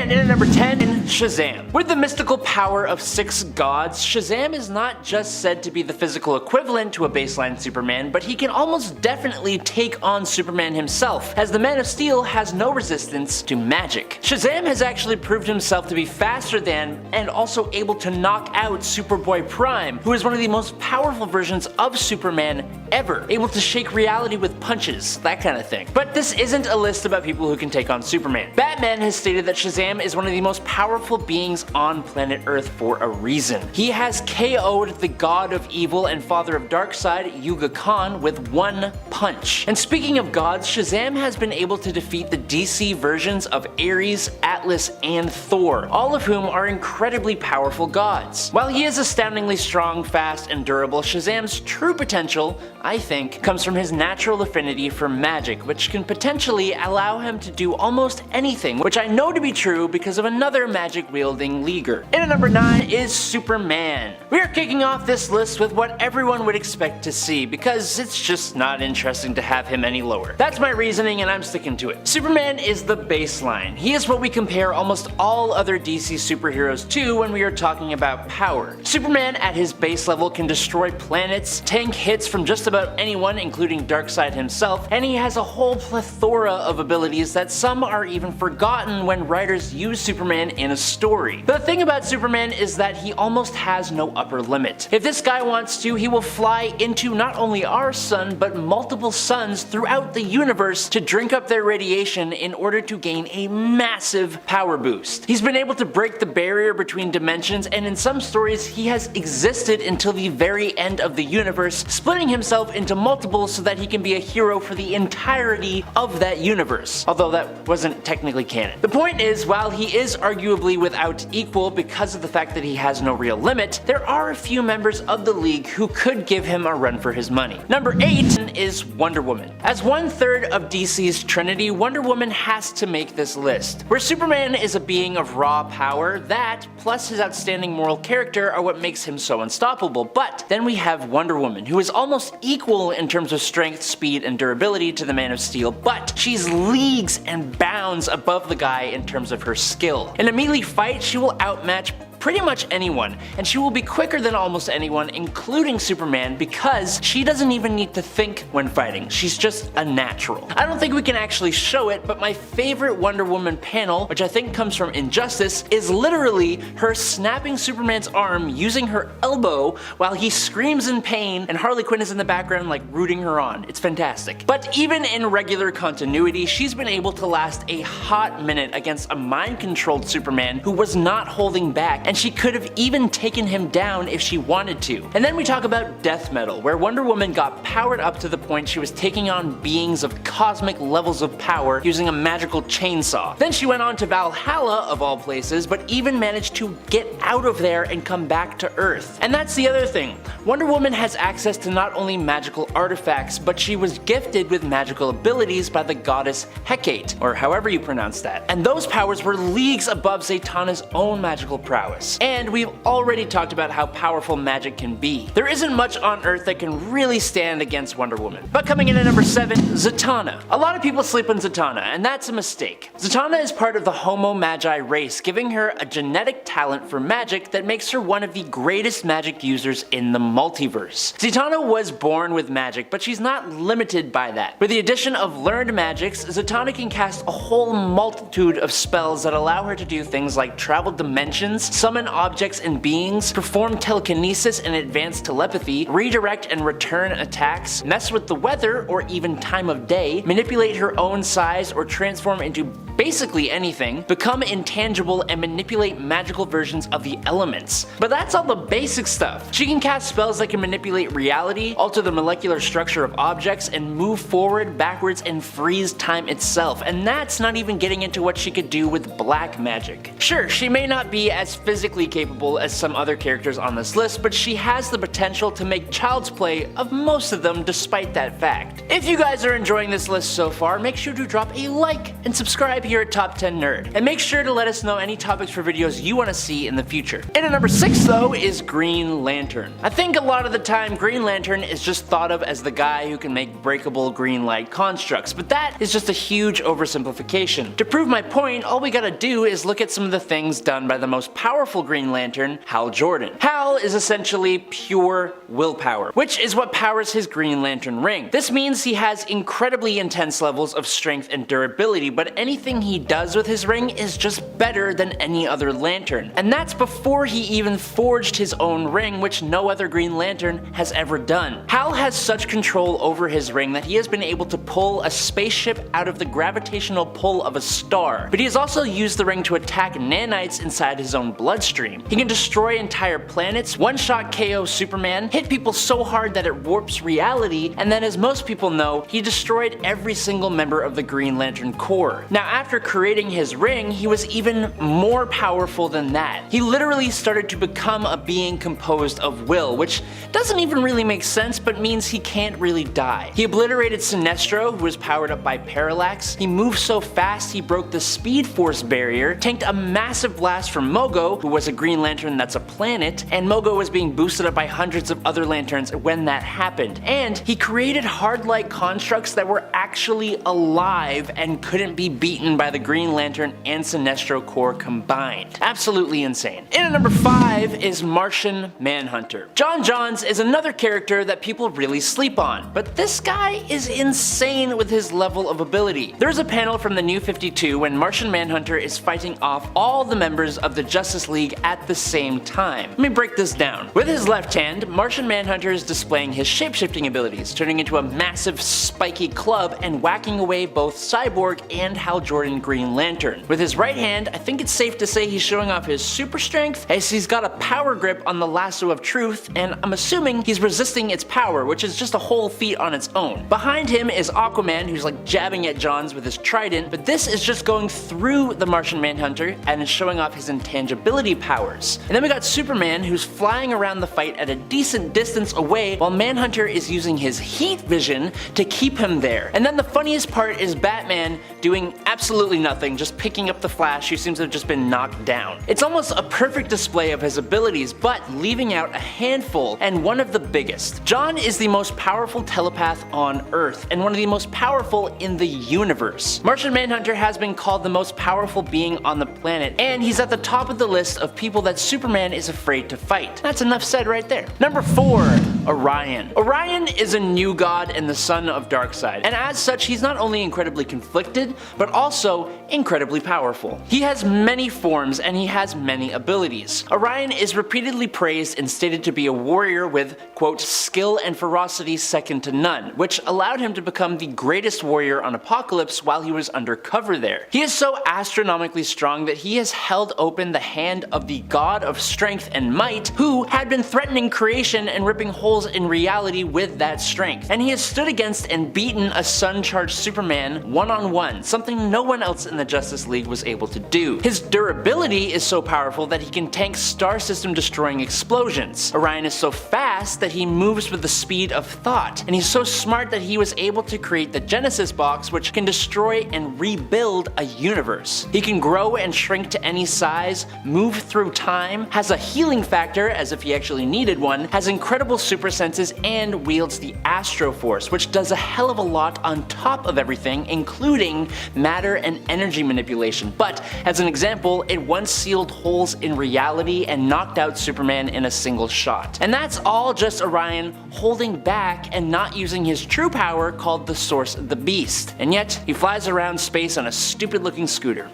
And in at number 10, Shazam. With the mystical power of 6 gods, Shazam is not just said to be the physical equivalent to a baseline Superman, but he can almost definitely take on Superman himself, as the Man of Steel has no resistance to magic. Shazam has actually proved himself to be faster than and also able to knock out Superboy Prime, who is one of the most powerful versions of Superman ever, able to shake reality with punches, that kind of thing. But this isn't a list about people who can take on Superman. Batman has stated that Shazam is one of the most powerful beings on planet Earth for a reason. He has KO'd the god of evil and father of Darkseid, Yuga Khan, with one punch. And speaking of gods, Shazam has been able to defeat the DC versions of Ares, Atlas, and Thor, all of whom are incredibly powerful gods. While he is astoundingly strong, fast, and durable, Shazam's true potential, I think, comes from his natural affinity for magic, which can potentially allow him to do almost anything, which I know to be true because of another magic-wielding leaguer. And at number 9 is Superman. We are kicking off this list with what everyone would expect to see, because it's just not interesting to have him any lower. That's my reasoning and I'm sticking to it. Superman is the baseline. He is what we compare almost all other DC superheroes to when we are talking about power. Superman at his base level can destroy planets, tank hits from just about anyone including Darkseid himself, and he has a whole plethora of abilities that some are even forgotten when writers use Superman in a story. But the thing about Superman is that he almost has no upper limit. If this guy wants to, he will fly into not only our sun, but multiple suns throughout the universe to drink up their radiation in order to gain a massive power boost. He's been able to break the barrier between dimensions, and in some stories he has existed until the very end of the universe, splitting himself into multiples so that he can be a hero for the entirety of that universe. Although that wasn't technically canon. The point is, while he is arguably without equal because of the fact that he has no real limit, there are a few members of the League who could give him a run for his money. Number 8 is Wonder Woman. As 1/3 of DC's Trinity, Wonder Woman has to make this list. Where Superman is a being of raw power, that, plus his outstanding moral character, are what makes him so unstoppable. But then we have Wonder Woman, who is almost equal in terms of strength, speed, and durability to the Man of Steel, but she's leagues and bounds above the guy in terms of her skill. In a melee fight, she will outmatch pretty much anyone, and she will be quicker than almost anyone, including Superman, because she doesn't even need to think when fighting. She's just a natural. I don't think we can actually show it, but my favorite Wonder Woman panel, which I think comes from Injustice, is literally her snapping Superman's arm using her elbow while he screams in pain and Harley Quinn is in the background like rooting her on. It's fantastic. But even in regular continuity, she's been able to last a hot minute against a mind-controlled Superman who was not holding back, and she could have even taken him down if she wanted to. And then we talk about Death Metal, where Wonder Woman got powered up to the point she was taking on beings of cosmic levels of power using a magical chainsaw. Then she went on to Valhalla, of all places, but even managed to get out of there and come back to Earth. And that's the other thing. Wonder Woman has access to not only magical artifacts, but she was gifted with magical abilities by the goddess Hecate, or however you pronounce that. And those powers were leagues above Zatanna's own magical prowess. And we've already talked about how powerful magic can be. There isn't much on Earth that can really stand against Wonder Woman. But coming in at number 7, Zatanna. A lot of people sleep on Zatanna, and that's a mistake. Zatanna is part of the Homo Magi race, giving her a genetic talent for magic that makes her one of the greatest magic users in the multiverse. Zatanna was born with magic, but she's not limited by that. With the addition of learned magics, Zatanna can cast a whole multitude of spells that allow her to do things like travel dimensions, summon objects and beings, perform telekinesis and advanced telepathy, redirect and return attacks, mess with the weather or even time of day, manipulate her own size or transform into basically anything, become intangible, and manipulate magical versions of the elements. But that's all the basic stuff. She can cast spells that can manipulate reality, alter the molecular structure of objects, and move forward, backwards, and freeze time itself. And that's not even getting into what she could do with black magic. Sure, she may not be as physically physically capable as some other characters on this list, but she has the potential to make child's play of most of them despite that fact. If you guys are enjoying this list so far, make sure to drop a like and subscribe here at Top 10 Nerd. And make sure to let us know any topics for videos you want to see in the future. And at number 6 though is Green Lantern. I think a lot of the time Green Lantern is just thought of as the guy who can make breakable green light constructs, but that is just a huge oversimplification. To prove my point, all we gotta do is look at some of the things done by the most powerful Green Lantern, Hal Jordan. Hal is essentially pure willpower, which is what powers his Green Lantern ring. This means he has incredibly intense levels of strength and durability, but anything he does with his ring is just better than any other Lantern. And that's before he even forged his own ring, which no other Green Lantern has ever done. Hal has such control over his ring that he has been able to pull a spaceship out of the gravitational pull of a star, but he has also used the ring to attack nanites inside his own bloodstream. He can destroy entire planets, one-shot KO Superman, hit people so hard that it warps reality, and then as most people know, he destroyed every single member of the Green Lantern Corps. Now after creating his ring, he was even more powerful than that. He literally started to become a being composed of will, which doesn't even really make sense, but means he can't really die. He obliterated Sinestro, who was powered up by Parallax. He moved so fast he broke the Speed Force barrier, tanked a massive blast from Mogo, who was a Green Lantern that's a planet, and Mogo was being boosted up by hundreds of other lanterns when that happened. And he created hard light constructs that were actually alive and couldn't be beaten by the Green Lantern and Sinestro Corps combined. Absolutely insane. And at number 5 is Martian Manhunter. John Johns is another character that people really sleep on, but this guy is insane with his level of ability. There's a panel from the New 52 when Martian Manhunter is fighting off all the members of the Justice League at the same time. Let me break this down. With his left hand, Martian Manhunter is displaying his shapeshifting abilities, turning into a massive spiky club and whacking away both Cyborg and Hal Jordan Green Lantern. With his right hand, I think it's safe to say he's showing off his super strength, as he's got a power grip on the lasso of truth, and I'm assuming he's resisting its power, which is just a whole feat on its own. Behind him is Aquaman, who's like jabbing at Johns with his trident, but this is just going through the Martian Manhunter and is showing off his intangibility powers. And then we got Superman, who's flying around the fight at a decent distance away, while Manhunter is using his heat vision to keep him there. And then the funniest part is Batman doing absolutely nothing, just picking up the Flash, who seems to have just been knocked down. It's almost a perfect display of his abilities, but leaving out a handful, and one of the biggest. John is the most powerful telepath on Earth, and one of the most powerful in the universe. Martian Manhunter has been called the most powerful being on the planet, and he's at the top of the list of people that Superman is afraid to fight. That's enough said right there. Number 4, Orion. Orion is a new god and the son of Darkseid, and as such he's not only incredibly conflicted, but also incredibly powerful. He has many forms and he has many abilities. Orion is repeatedly praised and stated to be a warrior with, quote, skill and ferocity second to none, which allowed him to become the greatest warrior on Apokolips while he was undercover there. He is so astronomically strong that he has held open the hand of the god of strength and might, who had been threatening creation and ripping holes in reality with that strength. And he has stood against and beaten a sun-charged Superman one-on-one, something no one else in the Justice League was able to do. His durability is so powerful that he can tank star system destroying explosions. Orion is so fast that he moves with the speed of thought, and he's so smart that he was able to create the Genesis box, which can destroy and rebuild a universe. He can grow and shrink to any size, move through time, has a healing factor as if he actually needed one, has incredible super senses, and wields the Astro Force, which does a hell of a lot on top of everything, including matter and energy manipulation. But as an example, it once sealed holes in reality and knocked out Superman in a single shot. And that's all just Orion holding back and not using his true power called the Source of the Beast. And yet, he flies around space on a stupid looking scooter.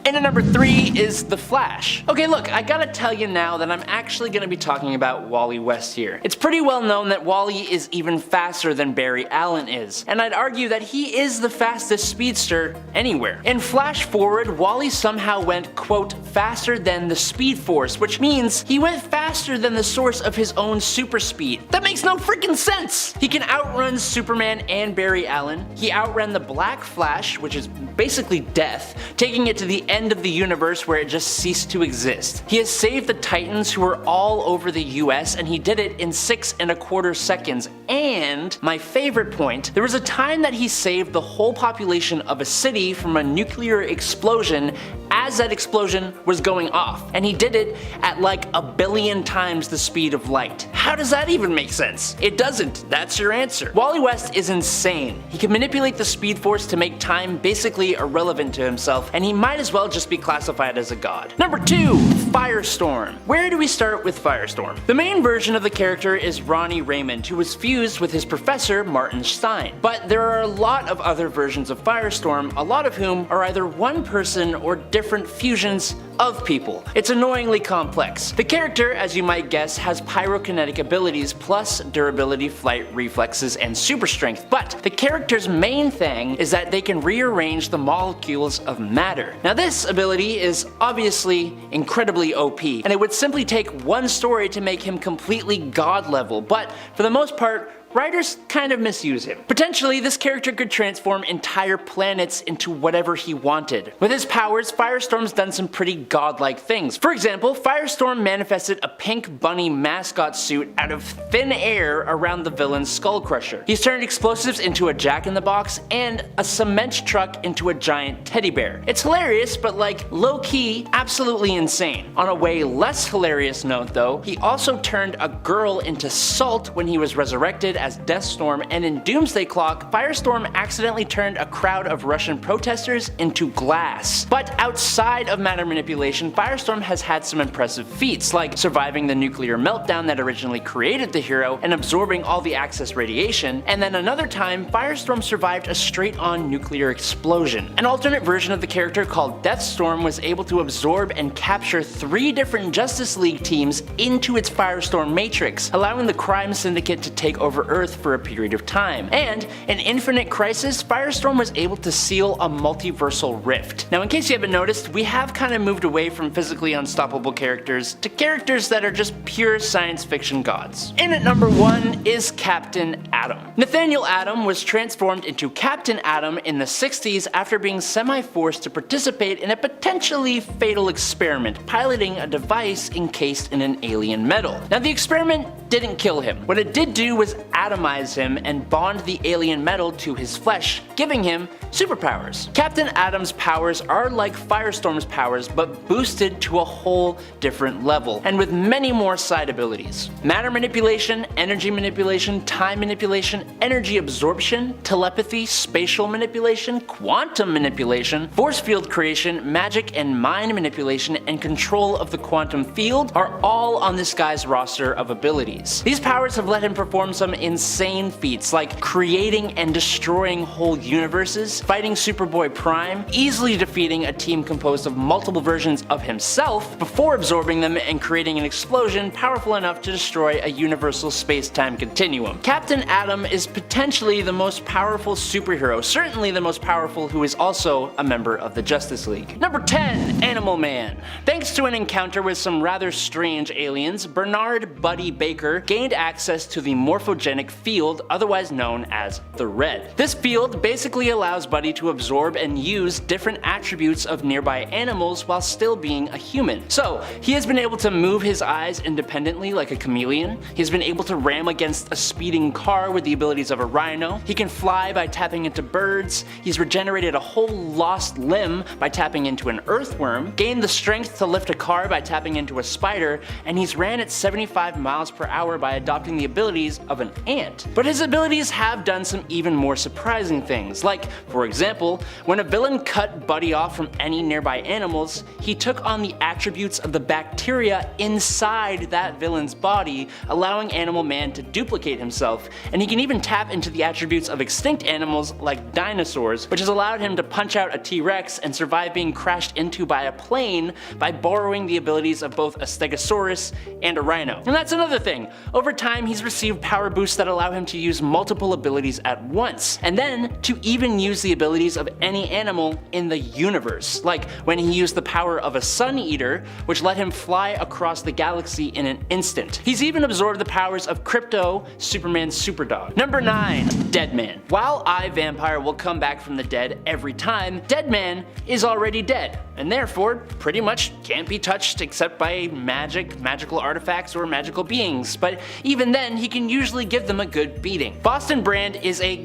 And at number 3 is The Flash. Okay, look, I gotta tell you now that I'm actually gonna be talking about Wally West here. It's pretty well known that Wally is even faster than Barry Allen is, and I'd argue that he is the fastest speedster anywhere. In Flash Forward, Wally somehow went, quote, faster than the Speed Force, which means he went faster than the source of his own super speed. That makes no freaking sense! He can outrun Superman and Barry Allen. He outran the Black Flash, which is basically death, taking it to the end of the universe where it just ceased to exist. He has saved the Titans who were all over the US, and he did it in 6.25 seconds. And my favorite point, there was a time that he saved the whole population of a city from a nuclear explosion as that explosion was going off, and he did it at like 1 billion times the speed of light. How does that even make sense? It doesn't. That's your answer. Wally West is insane. He can manipulate the Speed Force to make time basically irrelevant to himself, and he might as well just be classified as a god. Number 2, Firestorm. Where do we start with Firestorm? The main version of the character is Ronnie Raymond, who was fused with his professor Martin Stein. But there are a lot of other versions of Firestorm, a lot of whom are either one person or different fusions of people. It's annoyingly complex. The character, as you might guess, has pyrokinetic abilities plus durability, flight, reflexes, and super strength, but the character's main thing is that they can rearrange the molecules of matter. Now this ability is obviously incredibly OP, and it would simply take one story to make him completely god level, but for the most part, writers kind of misuse him. Potentially, this character could transform entire planets into whatever he wanted. With his powers, Firestorm's done some pretty godlike things. For example, Firestorm manifested a pink bunny mascot suit out of thin air around the villain's skull crusher. He's turned explosives into a jack-in-the-box and a cement truck into a giant teddy bear. It's hilarious, but like low-key, absolutely insane. On a way less hilarious note though, he also turned a girl into salt when he was resurrected as Deathstorm, and in Doomsday Clock, Firestorm accidentally turned a crowd of Russian protesters into glass. But outside of matter manipulation, Firestorm has had some impressive feats, like surviving the nuclear meltdown that originally created the hero and absorbing all the excess radiation, and then another time, Firestorm survived a straight-on nuclear explosion. An alternate version of the character called Deathstorm was able to absorb and capture 3 different Justice League teams into its Firestorm matrix, allowing the crime syndicate to take over Earth for a period of time. And in Infinite Crisis, Firestorm was able to seal a multiversal rift. Now in case you haven't noticed, we have kind of moved away from physically unstoppable characters to characters that are just pure science fiction gods. In at number 1 is Captain Atom. Nathaniel Atom was transformed into Captain Atom in the 60s after being semi-forced to participate in a potentially fatal experiment, piloting a device encased in an alien metal. Now the experiment didn't kill him. What it did do was atomize him and bond the alien metal to his flesh, giving him superpowers. Captain Atom's powers are like Firestorm's powers, but boosted to a whole different level, and with many more side abilities. Matter manipulation, energy manipulation, time manipulation, energy absorption, telepathy, spatial manipulation, quantum manipulation, force field creation, magic and mind manipulation, and control of the quantum field are all on this guy's roster of abilities. These powers have let him perform some insane feats like creating and destroying whole universes, fighting Superboy Prime, easily defeating a team composed of multiple versions of himself before absorbing them and creating an explosion powerful enough to destroy a universal space-time continuum. Captain Atom is potentially the most powerful superhero, certainly the most powerful who is also a member of the Justice League. Number 10, Animal Man. Thanks to an encounter with some rather strange aliens, Bernard Buddy Baker gained access to the morphogenic field, otherwise known as the Red. This field basically allows Buddy to absorb and use different attributes of nearby animals while still being a human. So, he has been able to move his eyes independently like a chameleon, he's been able to ram against a speeding car with the abilities of a rhino, he can fly by tapping into birds, he's regenerated a whole lost limb by tapping into an earthworm, gained the strength to lift a car by tapping into a spider, and he's ran at 75 miles per hour by adopting the abilities of an ant. But his abilities have done some even more surprising things, like, for example, when a villain cut Buddy off from any nearby animals, he took on the attributes of the bacteria inside that villain's body, allowing Animal Man to duplicate himself, and he can even tap into the attributes of extinct animals like dinosaurs, which has allowed him to punch out a T-Rex and survive being crashed into by a plane by borrowing the abilities of both a Stegosaurus and a rhino. And that's another thing, Over time, he's received power boosts that allow him to use multiple abilities at once, and then to even use the abilities of any animal in the universe, like when he used the power of a Sun Eater, which let him fly across the galaxy in an instant. He's even absorbed the powers of Crypto, Superman's superdog. Number 9. Deadman. While Vampire will come back from the dead every time, Deadman is already dead, and therefore pretty much can't be touched except by magical artifacts or magical beings, but even then he can usually give them a good beating. Boston Brand is a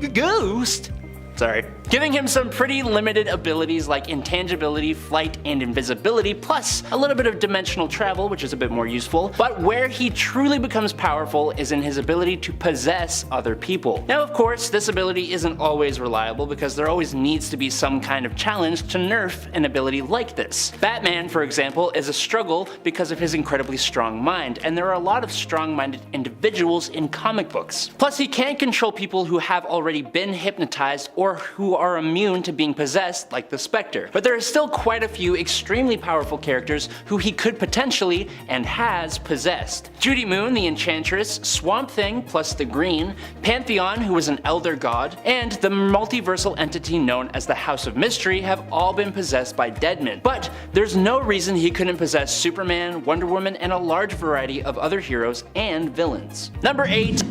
ghost. Sorry. Giving him some pretty limited abilities like intangibility, flight, and invisibility, plus a little bit of dimensional travel, which is a bit more useful. But where he truly becomes powerful is in his ability to possess other people. Now, of course, this ability isn't always reliable because there always needs to be some kind of challenge to nerf an ability like this. Batman, for example, is a struggle because of his incredibly strong mind, and there are a lot of strong-minded individuals in comic books. Plus, he can't control people who have already been hypnotized or who are immune to being possessed, like the Spectre. But there are still quite a few extremely powerful characters who he could potentially, and has, possessed. Judy Moon, the Enchantress, Swamp Thing plus the Green, Pantheon, who was an elder god, and the multiversal entity known as the House of Mystery have all been possessed by Deadman. But there's no reason he couldn't possess Superman, Wonder Woman, and a large variety of other heroes and villains. Number 8.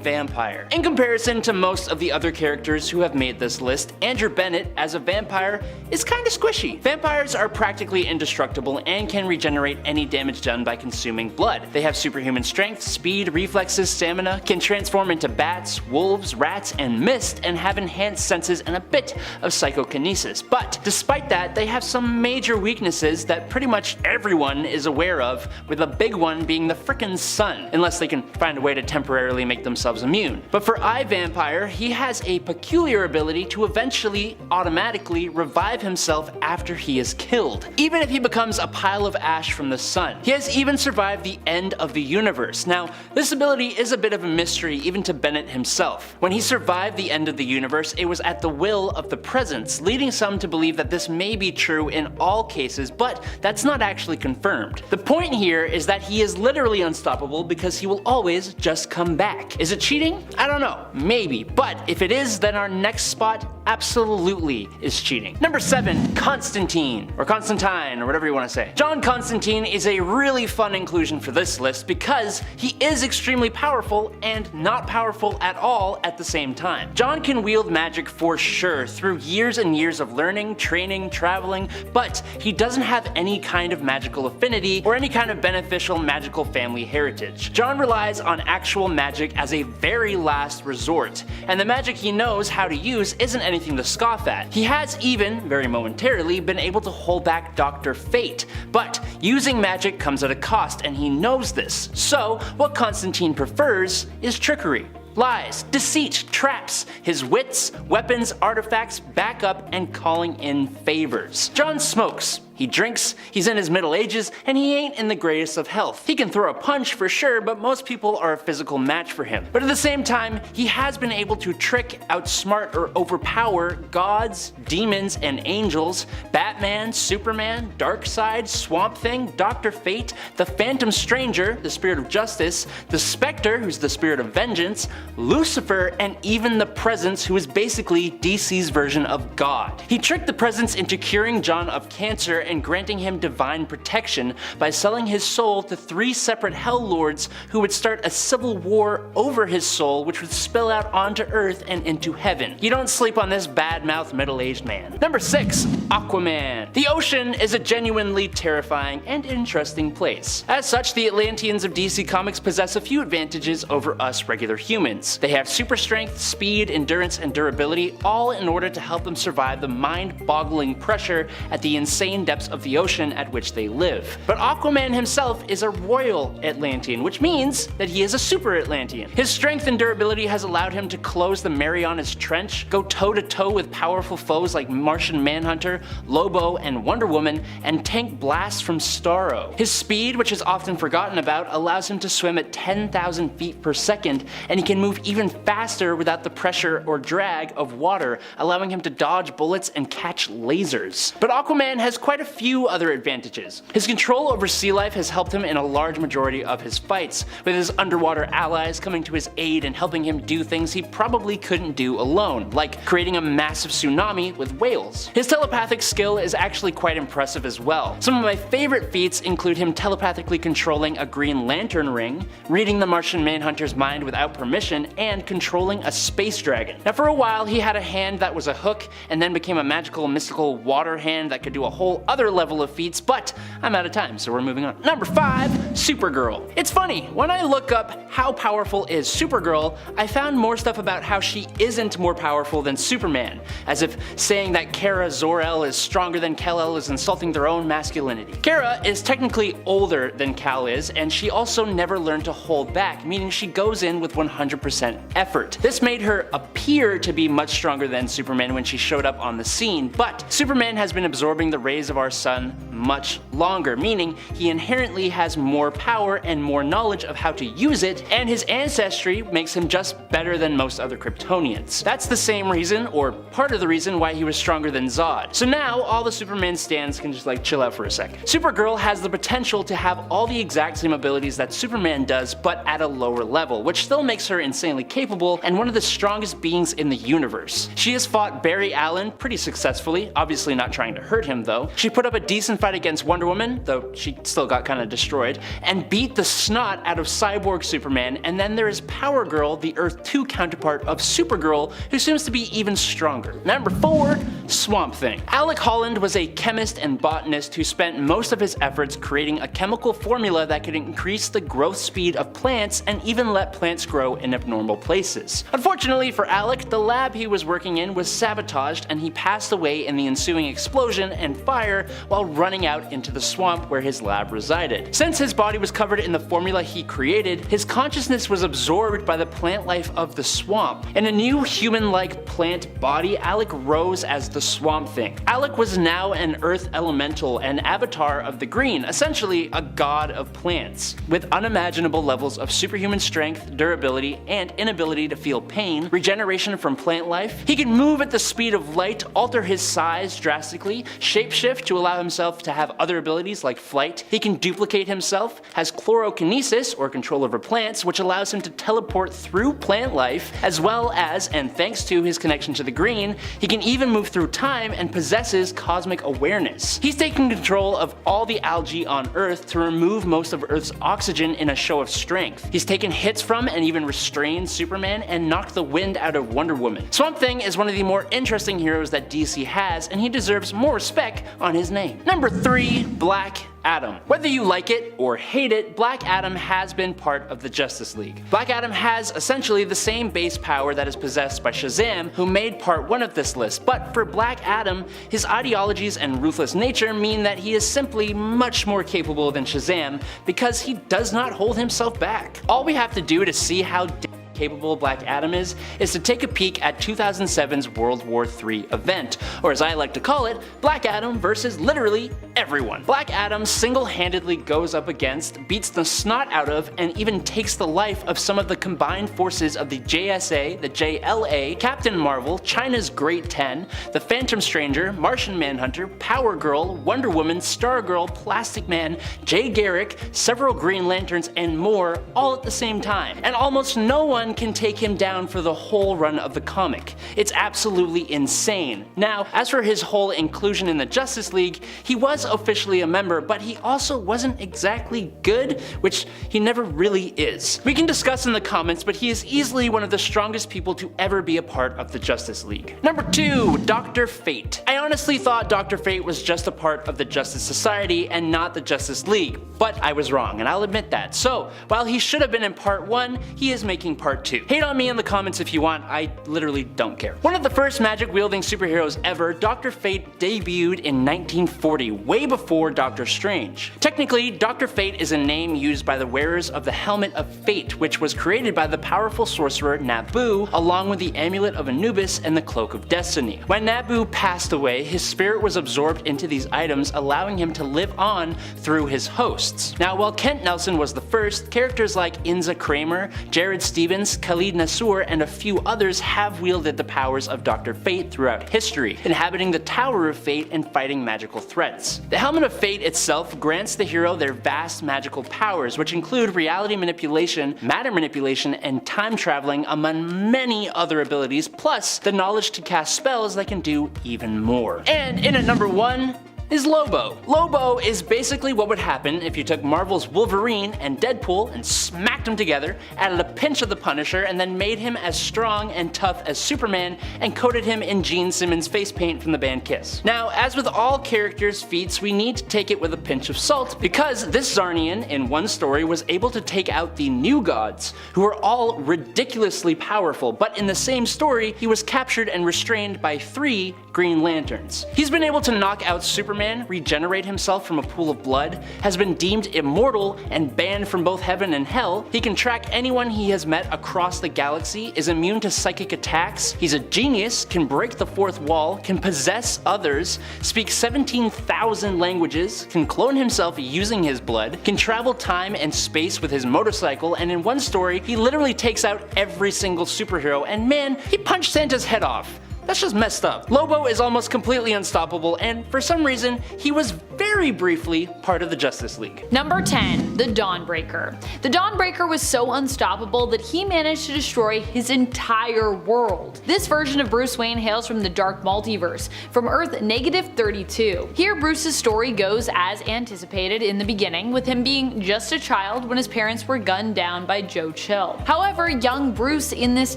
Vampire. In comparison to most of the other characters who have made this list, Andrew Bennett as a vampire is kinda squishy. Vampires are practically indestructible and can regenerate any damage done by consuming blood. They have superhuman strength, speed, reflexes, stamina, can transform into bats, wolves, rats, and mist, and have enhanced senses and a bit of psychokinesis. But despite that, they have some major weaknesses that pretty much everyone is aware of, with a big one being the frickin' sun, unless they can find a way to temporarily make themselves immune. But for Vampire, he has a peculiar ability to eventually automatically revive himself after he is killed, even if he becomes a pile of ash from the sun. He has even survived the end of the universe. Now, this ability is a bit of a mystery even to Bennett himself. When he survived the end of the universe, it was at the will of the Presence, leading some to believe that this may be true in all cases, but that's not actually confirmed. The point here is that he is literally unstoppable because he will always just come back. Is it cheating? I don't know, maybe, but if it is, then our next spot absolutely is cheating. Number 7. Constantine, or Constantine, or whatever you want to say. John Constantine is a really fun inclusion for this list because he is extremely powerful and not powerful at all at the same time. John can wield magic for sure through years and years of learning, training, traveling, but he doesn't have any kind of magical affinity or any kind of beneficial magical family heritage. John relies on actual magic as a very last resort, and the magic he knows how to use isn't anything to scoff at. He has even, very momentarily, been able to hold back Dr. Fate, but using magic comes at a cost and he knows this. So what Constantine prefers is trickery. Lies, deceit, traps, his wits, weapons, artifacts, backup, and calling in favors. John smokes. He drinks, he's in his middle ages, and he ain't in the greatest of health. He can throw a punch for sure, but most people are a physical match for him. But at the same time, he has been able to trick, outsmart, or overpower gods, demons, and angels, Batman, Superman, Darkseid, Swamp Thing, Dr. Fate, the Phantom Stranger, the Spirit of Justice, the Spectre, who's the Spirit of Vengeance, Lucifer, and even the Presence, who is basically DC's version of God. He tricked the Presence into curing John of cancer and granting him divine protection by selling his soul to 3 separate Hell Lords who would start a civil war over his soul, which would spill out onto Earth and into heaven. You don't sleep on this bad-mouthed middle-aged man. Number 6. Aquaman. The ocean is a genuinely terrifying and interesting place. As such, the Atlanteans of DC Comics possess a few advantages over us regular humans. They have super strength, speed, endurance, and durability, all in order to help them survive the mind-boggling pressure at the insane depths of the ocean at which they live. But Aquaman himself is a royal Atlantean, which means that he is a super Atlantean. His strength and durability has allowed him to close the Marianas Trench, go toe-to-toe with powerful foes like Martian Manhunter, Lobo, and Wonder Woman, and tank blasts from Starro. His speed, which is often forgotten about, allows him to swim at 10,000 feet per second, and he can move even faster without the pressure or drag of water, allowing him to dodge bullets and catch lasers. But Aquaman has quite quite a few other advantages. His control over sea life has helped him in a large majority of his fights, with his underwater allies coming to his aid and helping him do things he probably couldn't do alone, like creating a massive tsunami with whales. His telepathic skill is actually quite impressive as well. Some of my favorite feats include him telepathically controlling a Green Lantern ring, reading the Martian Manhunter's mind without permission, and controlling a space dragon. Now for a while he had a hand that was a hook and then became a magical mystical water hand that could do a whole other level of feats, but I'm out of time so we're moving on. Number 5. Supergirl. It's funny, when I look up how powerful is Supergirl, I found more stuff about how she isn't more powerful than Superman, as if saying that Kara Zor-El is stronger than Kal-El is insulting their own masculinity. Kara is technically older than Kal is, and she also never learned to hold back, meaning she goes in with 100% effort. This made her appear to be much stronger than Superman when she showed up on the scene, but Superman has been absorbing the rays of our sun much longer, meaning he inherently has more power and more knowledge of how to use it, and his ancestry makes him just better than most other Kryptonians. That's the same reason, or part of the reason, why he was stronger than Zod. So now all the Superman stans can just chill out for a second. Supergirl has the potential to have all the exact same abilities that Superman does, but at a lower level, which still makes her insanely capable and one of the strongest beings in the universe. She has fought Barry Allen pretty successfully, obviously not trying to hurt him though. She put up a decent fight against Wonder Woman, though she still got kinda destroyed, and beat the snot out of Cyborg Superman, and then there is Power Girl, the Earth 2 counterpart of Supergirl, who seems to be even stronger. Number 4. Swamp Thing. Alec Holland was a chemist and botanist who spent most of his efforts creating a chemical formula that could increase the growth speed of plants and even let plants grow in abnormal places. Unfortunately for Alec, the lab he was working in was sabotaged and he passed away in the ensuing explosion and fire while running out into the swamp where his lab resided. Since his body was covered in the formula he created, his consciousness was absorbed by the plant life of the swamp. In a new human-like plant body, Alec rose as the Swamp Thing. Alec was now an earth elemental and avatar of the green, essentially a god of plants. With unimaginable levels of superhuman strength, durability, and inability to feel pain, regeneration from plant life, he can move at the speed of light, alter his size drastically, shapeshift to allow himself to have other abilities like flight, he can duplicate himself, has chlorokinesis or control over plants, which allows him to teleport through plant life, as well as, and thanks to his connection to the green, he can even move through time and possesses cosmic awareness. He's taken control of all the algae on Earth to remove most of Earth's oxygen in a show of strength. He's taken hits from and even restrained Superman and knocked the wind out of Wonder Woman. Swamp Thing is one of the more interesting heroes that DC has, and he deserves more respect on his name. Number 3. Black Adam. Whether you like it or hate it, Black Adam has been part of the Justice League. Black Adam has essentially the same base power that is possessed by Shazam, who made part 1 of this list, but for Black Adam, his ideologies and ruthless nature mean that he is simply much more capable than Shazam because he does not hold himself back. All we have to do to see how capable Black Adam is to take a peek at 2007's World War III event, or as I like to call it, Black Adam versus literally everyone. Black Adam single-handedly goes up against, beats the snot out of, and even takes the life of some of the combined forces of the JSA, the JLA, Captain Marvel, China's Great 10, the Phantom Stranger, Martian Manhunter, Power Girl, Wonder Woman, Stargirl, Plastic Man, Jay Garrick, several Green Lanterns, and more, all at the same time. And almost no one can take him down for the whole run of the comic. It's absolutely insane. Now, as for his whole inclusion in the Justice League, he was officially a member, but he also wasn't exactly good, which he never really is. We can discuss in the comments, but he is easily one of the strongest people to ever be a part of the Justice League. Number 2. Dr. Fate. I honestly thought Dr. Fate was just a part of the Justice Society and not the Justice League, but I was wrong, and I'll admit that. So, while he should have been in part 1, he is making part 2. Hate on me in the comments if you want, I literally don't care. One of the first magic-wielding superheroes ever, Dr. Fate debuted in 1940, way before Doctor Strange. Technically, Dr. Fate is a name used by the wearers of the Helmet of Fate, which was created by the powerful sorcerer Nabu, along with the Amulet of Anubis and the Cloak of Destiny. When Nabu passed away, his spirit was absorbed into these items, allowing him to live on through his hosts. Now, while Kent Nelson was the first, characters like Inza Kramer, Jared Stevens, Radiance, Khalid Nassour, and a few others have wielded the powers of Dr. Fate throughout history, inhabiting the Tower of Fate and fighting magical threats. The Helmet of Fate itself grants the hero their vast magical powers, which include reality manipulation, matter manipulation, and time traveling, among many other abilities, plus the knowledge to cast spells that can do even more. And in at number 1 is Lobo. Lobo is basically what would happen if you took Marvel's Wolverine and Deadpool and smacked them together, added a pinch of the Punisher, and then made him as strong and tough as Superman and coated him in Gene Simmons face paint from the band Kiss. Now, as with all characters' feats, we need to take it with a pinch of salt, because this Zarnian in one story was able to take out the New Gods, who were all ridiculously powerful, but in the same story, he was captured and restrained by 3 Green Lanterns. He's been able to knock out Superman, regenerate himself from a pool of blood, has been deemed immortal and banned from both heaven and hell. He can track anyone he has met across the galaxy, is immune to psychic attacks, he's a genius, can break the 4th wall, can possess others, speaks 17,000 languages, can clone himself using his blood, can travel time and space with his motorcycle, and in one story, he literally takes out every single superhero, and man, he punched Santa's head off. That's just messed up. Lobo is almost completely unstoppable, and for some reason, he was very briefly part of the Justice League. Number 10. The Dawnbreaker. The Dawnbreaker was so unstoppable that he managed to destroy his entire world. This version of Bruce Wayne hails from the Dark Multiverse, from Earth -32. Here Bruce's story goes as anticipated in the beginning, with him being just a child when his parents were gunned down by Joe Chill. However, young Bruce in this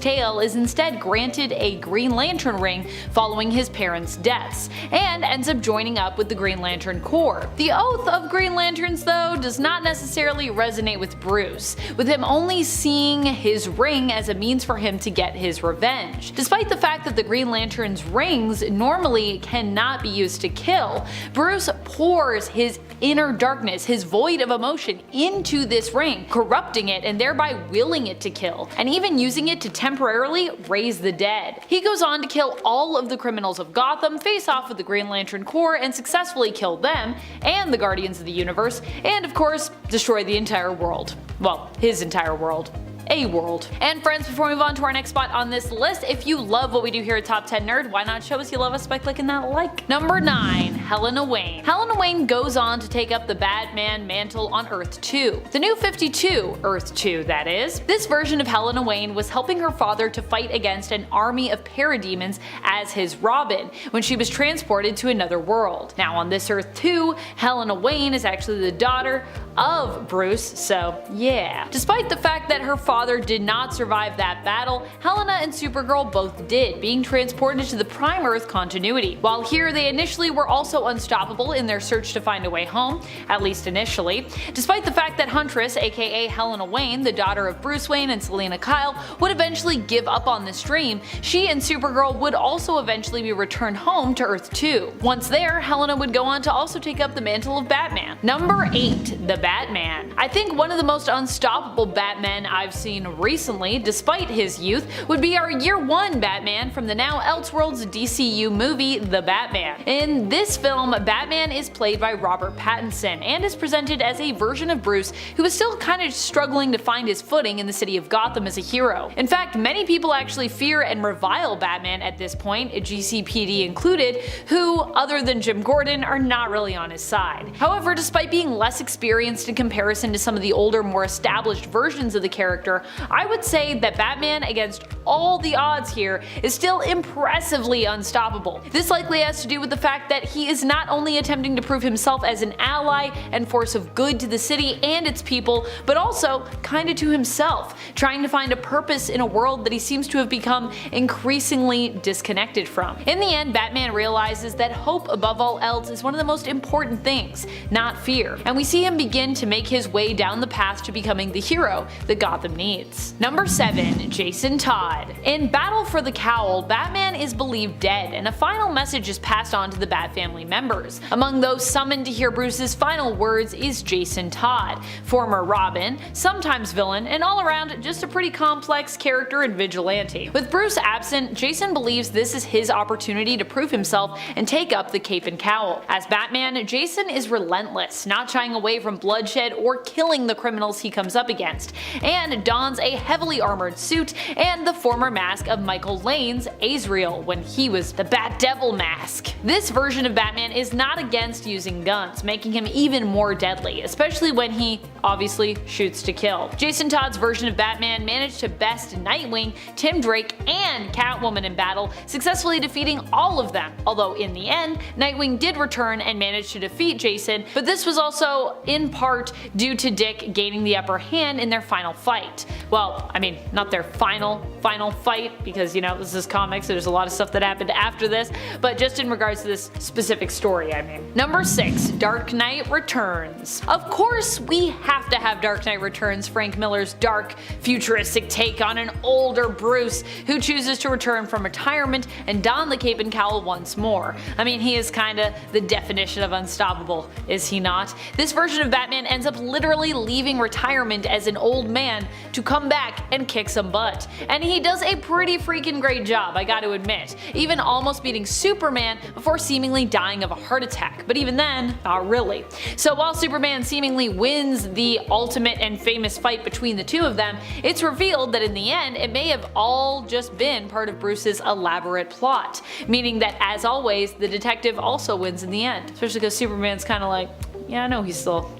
tale is instead granted a Green Lantern ring following his parents' deaths, and ends up joining up with the Green Lantern Corps. The oath of Green Lanterns, though, does not necessarily resonate with Bruce, with him only seeing his ring as a means for him to get his revenge. Despite the fact that the Green Lantern's rings normally cannot be used to kill, Bruce pours his inner darkness, his void of emotion, into this ring, corrupting it and thereby willing it to kill, and even using it to temporarily raise the dead. He goes on to kill all of the criminals of Gotham, face off with the Green Lantern Corps and successfully kill them and the Guardians of the Universe, and of course destroy the entire world. Well, his entire world. A world. And friends, before we move on to our next spot on this list, if you love what we do here at Top 10 Nerd, why not show us you love us by clicking that like? Number 9. Helena Wayne. Helena Wayne goes on to take up the Batman mantle on Earth 2. The New 52, Earth 2 that is. This version of Helena Wayne was helping her father to fight against an army of parademons as his Robin when she was transported to another world. Now on this Earth 2, Helena Wayne is actually the daughter of Bruce, so yeah. Despite the fact that her father did not survive that battle, Helena and Supergirl both did, being transported to the Prime Earth continuity. While here they initially were also unstoppable in their search to find a way home, at least initially. Despite the fact that Huntress, aka Helena Wayne, the daughter of Bruce Wayne and Selena Kyle, would eventually give up on this dream, she and Supergirl would also eventually be returned home to Earth 2. Once there, Helena would go on to also take up the mantle of Batman. Number 8. The Batman. I think one of the most unstoppable Batmen I've seen recently, despite his youth, would be our Year 1 Batman from the now Elseworlds DCU movie The Batman. In this film, Batman is played by Robert Pattinson and is presented as a version of Bruce who is still kind of struggling to find his footing in the city of Gotham as a hero. In fact, many people actually fear and revile Batman at this point, GCPD included, who, other than Jim Gordon, are not really on his side. However, despite being less experienced in comparison to some of the older, more established versions of the character, I would say that Batman, against all the odds here, is still impressively unstoppable. This likely has to do with the fact that he is not only attempting to prove himself as an ally and force of good to the city and its people, but also kinda to himself, trying to find a purpose in a world that he seems to have become increasingly disconnected from. In the end, Batman realizes that hope above all else is one of the most important things, not fear, and we see him begin to make his way down the path to becoming the hero that Gotham needs. Number 7. Jason Todd. In Battle for the Cowl, Batman is believed dead, and a final message is passed on to the Bat family members. Among those summoned to hear Bruce's final words is Jason Todd, former Robin, sometimes villain, and all around just a pretty complex character and vigilante. With Bruce absent, Jason believes this is his opportunity to prove himself and take up the cape and cowl. As Batman, Jason is relentless, not shying away from bloodshed or killing the criminals he comes up against, and dons a heavily armored suit and the former mask of Michael Lane's Azrael when he was the Bat Devil mask. This version of Batman is not against using guns, making him even more deadly, especially when he obviously shoots to kill. Jason Todd's version of Batman managed to best Nightwing, Tim Drake, and Catwoman in battle, successfully defeating all of them, although in the end, Nightwing did return and managed to defeat Jason, but this was also in part due to Dick gaining the upper hand in their final fight. Well, I mean, not their final fight, because, you know, this is comics, so there's a lot of stuff that happened after this, but just in regards to this specific story, I mean. Number 6. Dark Knight Returns. Of course, we have to have Dark Knight Returns, Frank Miller's dark, futuristic take on an older Bruce who chooses to return from retirement and don the cape and cowl once more. I mean, he is kinda the definition of unstoppable, is he not? This version of Batman ends up literally leaving retirement as an old man to come back and kick some butt. And he does a pretty freaking great job, I gotta admit, even almost beating Superman before seemingly dying of a heart attack, but even then, not really. So while Superman seemingly wins the ultimate and famous fight between the two of them, it's revealed that in the end it may have all just been part of Bruce's elaborate plot, meaning that as always the detective also wins in the end, especially because Superman's kinda like, yeah, I know he's still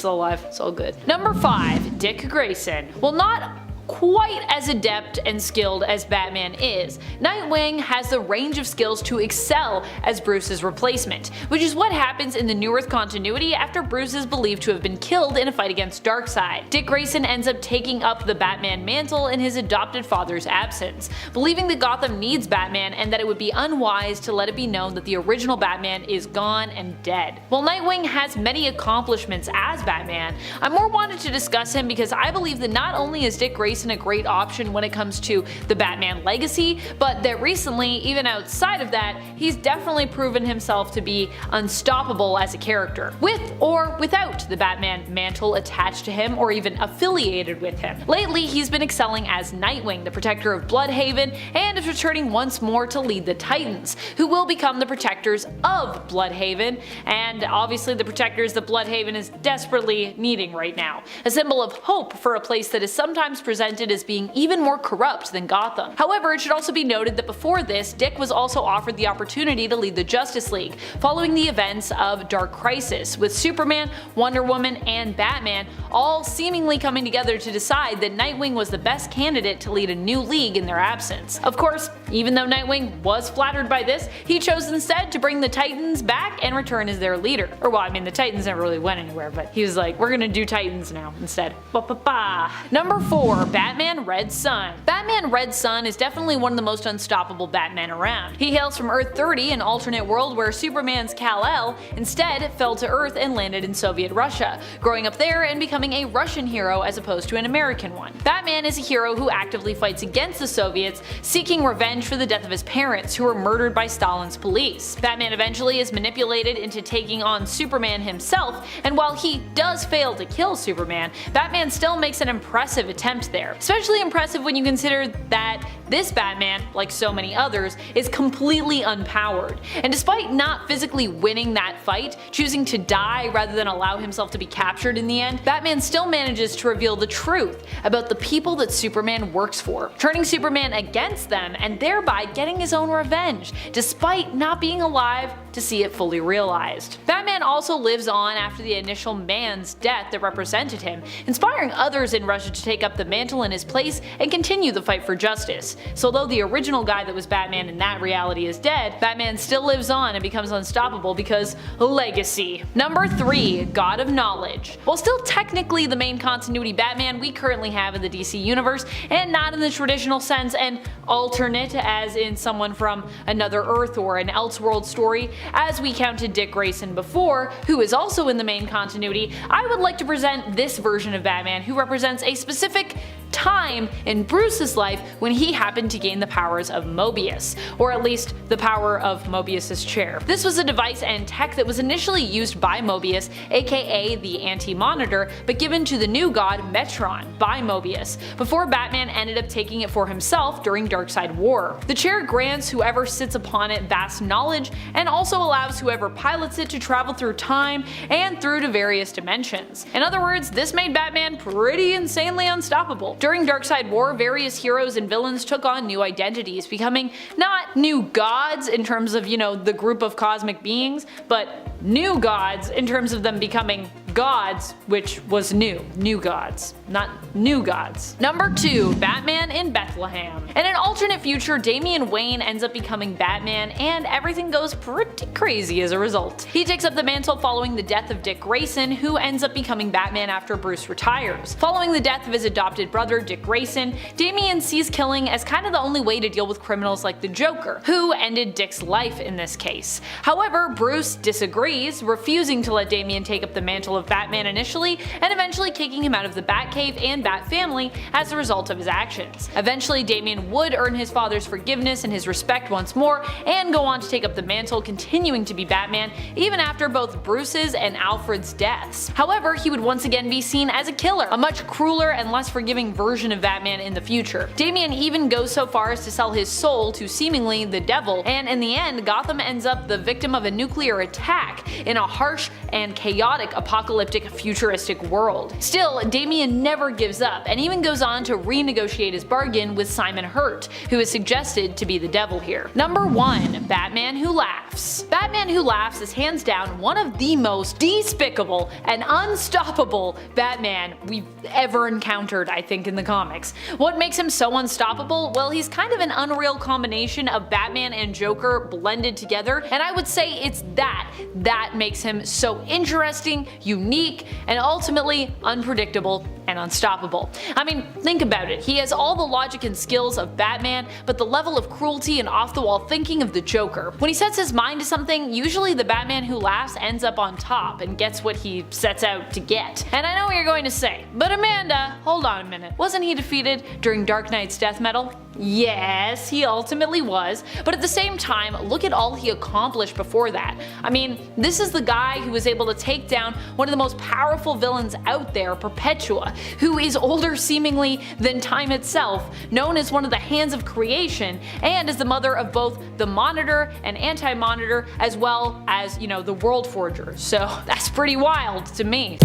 alive, it's all good. Number 5. Dick Grayson. Well, not quite as adept and skilled as Batman is, Nightwing has the range of skills to excel as Bruce's replacement, which is what happens in the New Earth continuity after Bruce is believed to have been killed in a fight against Darkseid. Dick Grayson ends up taking up the Batman mantle in his adopted father's absence, believing that Gotham needs Batman and that it would be unwise to let it be known that the original Batman is gone and dead. While Nightwing has many accomplishments as Batman, I more wanted to discuss him because I believe that not only is Dick Grayson a great option when it comes to the Batman legacy, but that recently, even outside of that, he's definitely proven himself to be unstoppable as a character, with or without the Batman mantle attached to him or even affiliated with him. Lately, he's been excelling as Nightwing, the protector of Bloodhaven, and is returning once more to lead the Titans, who will become the protectors of Bloodhaven, and obviously the protectors that Bloodhaven is desperately needing right now. A symbol of hope for a place that is sometimes presented as being even more corrupt than Gotham. However, it should also be noted that before this, Dick was also offered the opportunity to lead the Justice League, following the events of Dark Crisis, with Superman, Wonder Woman, and Batman all seemingly coming together to decide that Nightwing was the best candidate to lead a new league in their absence. Of course, even though Nightwing was flattered by this, he chose instead to bring the Titans back and return as their leader. Or well, I mean, the Titans never really went anywhere, but he was like, we're gonna do Titans now instead. Ba-ba-ba. Number 4. Batman Red Sun. Batman Red Sun is definitely one of the most unstoppable Batmen around. He hails from Earth 30, an alternate world where Superman's Kal-El instead fell to Earth and landed in Soviet Russia, growing up there and becoming a Russian hero as opposed to an American one. Batman is a hero who actively fights against the Soviets, seeking revenge for the death of his parents, who were murdered by Stalin's police. Batman eventually is manipulated into taking on Superman himself, and while he does fail to kill Superman, Batman still makes an impressive attempt there. Especially impressive when you consider that this Batman, like so many others, is completely unpowered. And despite not physically winning that fight, choosing to die rather than allow himself to be captured in the end, Batman still manages to reveal the truth about the people that Superman works for, turning Superman against them and thereby getting his own revenge, despite not being alive to see it fully realized. Batman also lives on after the initial man's death that represented him, inspiring others in Russia to take up the mantle in his place and continue the fight for justice. So although the original guy that was Batman in that reality is dead, Batman still lives on and becomes unstoppable because legacy. Number 3. God of Knowledge. While still technically the main continuity Batman we currently have in the DC universe, and not in the traditional sense an alternate as in someone from another Earth or an Elseworld story, as we counted Dick Grayson before, who is also in the main continuity, I would like to present this version of Batman who represents a specific time in Bruce's life when he happened to gain the powers of Mobius, or at least the power of Mobius's chair. This was a device and tech that was initially used by Mobius, aka the Anti-Monitor, but given to the new god Metron by Mobius, before Batman ended up taking it for himself during Darkseid War. The chair grants whoever sits upon it vast knowledge, and also allows whoever pilots it to travel through time and through to various dimensions. In other words, this made Batman pretty insanely unstoppable. During Darkseid War, various heroes and villains took on new identities, becoming not new gods in terms of, the group of cosmic beings, but new gods in terms of them becoming gods, which was new gods, not new gods. Number 2, Batman in Bethlehem. In an alternate future, Damian Wayne ends up becoming Batman, and everything goes pretty crazy as a result. He takes up the mantle following the death of Dick Grayson, who ends up becoming Batman after Bruce retires. Following the death of his adopted brother, Dick Grayson, Damian sees killing as kind of the only way to deal with criminals like the Joker, who ended Dick's life in this case. However, Bruce disagrees, refusing to let Damian take up the mantle of Batman initially, and eventually kicking him out of the Batcave and Bat family as a result of his actions. Eventually, Damian would earn his father's forgiveness and his respect once more, and go on to take up the mantle, continuing to be Batman even after both Bruce's and Alfred's deaths. However, he would once again be seen as a killer, a much crueler and less forgiving version of Batman in the future. Damian even goes so far as to sell his soul to seemingly the devil, and in the end, Gotham ends up the victim of a nuclear attack in a harsh and chaotic apocalyptic futuristic world. Still, Damian never gives up, and even goes on to renegotiate his bargain with Simon Hurt, who is suggested to be the devil here. Number 1, Batman Who Laughs. Batman Who Laughs is hands down one of the most despicable and unstoppable Batman we've ever encountered, I think, in the comics. What makes him so unstoppable? Well, he's kind of an unreal combination of Batman and Joker blended together, and I would say it's that makes him so interesting, unique, and ultimately unpredictable and unstoppable. I mean, think about it. He has all the logic and skills of Batman, but the level of cruelty and off-the-wall thinking of the Joker. When he sets his mind to something, usually the Batman Who Laughs ends up on top and gets what he sets out to get. And I know what you're going to say, but Amanda, hold on a minute. Wasn't he defeated during Dark Knight's death metal? Yes, he ultimately was, but at the same time, look at all he accomplished before that. I mean, this is the guy who was able to take down one of the most powerful villains out there, Perpetua, who is older seemingly than time itself, known as one of the hands of creation, and is the mother of both the Monitor and Anti-Monitor, as well as, the World Forger. So that's pretty wild to me.